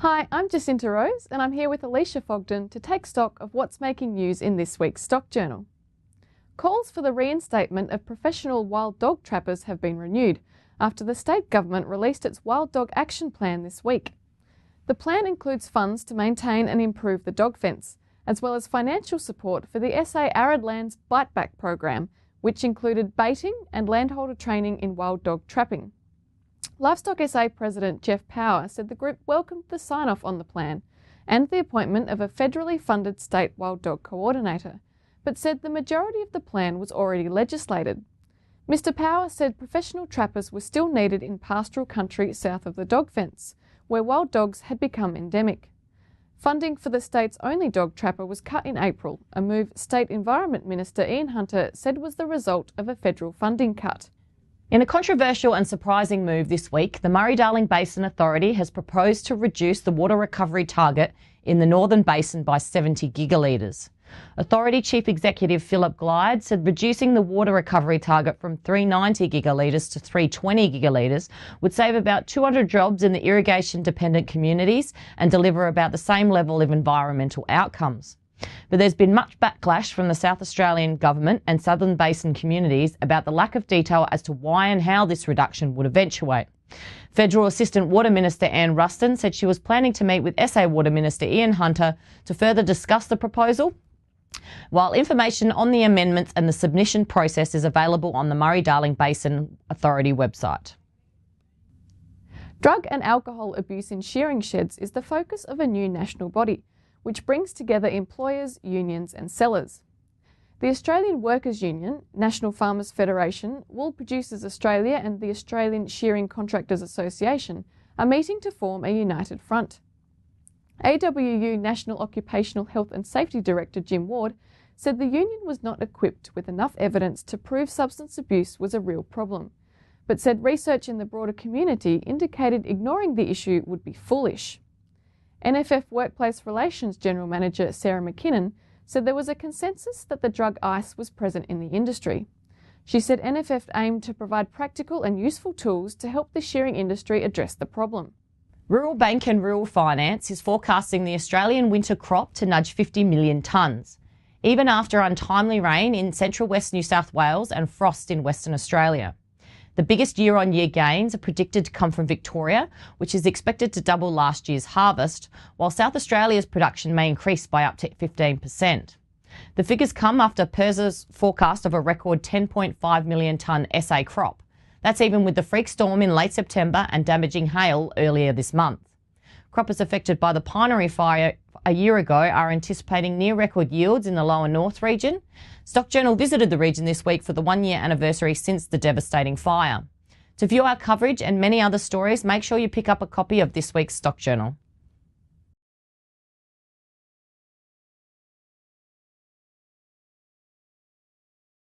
Hi, I'm Jacinta Rose and I'm here with Alicia Fogden to take stock of what's making news in this week's Stock Journal. Calls for the reinstatement of professional wild dog trappers have been renewed after the state government released its Wild Dog Action Plan this week. The plan includes funds to maintain and improve the dog fence, as well as financial support for the SA Arid Lands Bite Back program, which included baiting and landholder training in wild dog trapping. Livestock SA President Jeff Power said the group welcomed the sign-off on the plan and the appointment of a federally funded state wild dog coordinator, but said the majority of the plan was already legislated. Mr Power said professional trappers were still needed in pastoral country south of the dog fence, where wild dogs had become endemic. Funding for the state's only dog trapper was cut in April, a move State Environment Minister Ian Hunter said was the result of a federal funding cut. In a controversial and surprising move this week, the Murray-Darling Basin Authority has proposed to reduce the water recovery target in the Northern Basin by 70 gigalitres. Authority Chief Executive Philip Glyde said reducing the water recovery target from 390 gigalitres to 320 gigalitres would save about 200 jobs in the irrigation-dependent communities and deliver about the same level of environmental outcomes. But there's been much backlash from the South Australian Government and Southern Basin communities about the lack of detail as to why and how this reduction would eventuate. Federal Assistant Water Minister Anne Ruston said she was planning to meet with SA Water Minister Ian Hunter to further discuss the proposal, while information on the amendments and the submission process is available on the Murray-Darling Basin Authority website. Drug and alcohol abuse in shearing sheds is the focus of a new national body, which brings together employers, unions and sellers. The Australian Workers' Union, National Farmers Federation, Wool Producers Australia and the Australian Shearing Contractors Association are meeting to form a united front. AWU National Occupational Health and Safety Director Jim Ward said the union was not equipped with enough evidence to prove substance abuse was a real problem, but said research in the broader community indicated ignoring the issue would be foolish. NFF Workplace Relations General Manager Sarah McKinnon said there was a consensus that the drug ice was present in the industry. She said NFF aimed to provide practical and useful tools to help the shearing industry address the problem. Rural Bank and Rural Finance is forecasting the Australian winter crop to nudge 50 million tonnes, even after untimely rain in central West New South Wales and frost in Western Australia. The biggest year-on-year gains are predicted to come from Victoria, which is expected to double last year's harvest, while South Australia's production may increase by up to 15%. The figures come after PIRS's forecast of a record 10.5 million tonne SA crop. That's even with the freak storm in late September and damaging hail earlier this month. Croppers affected by the PINERY fire a year ago are anticipating near-record yields in the lower north region. Stock Journal visited the region this week for the one-year anniversary since the devastating fire. To view our coverage and many other stories, make sure you pick up a copy of this week's Stock Journal.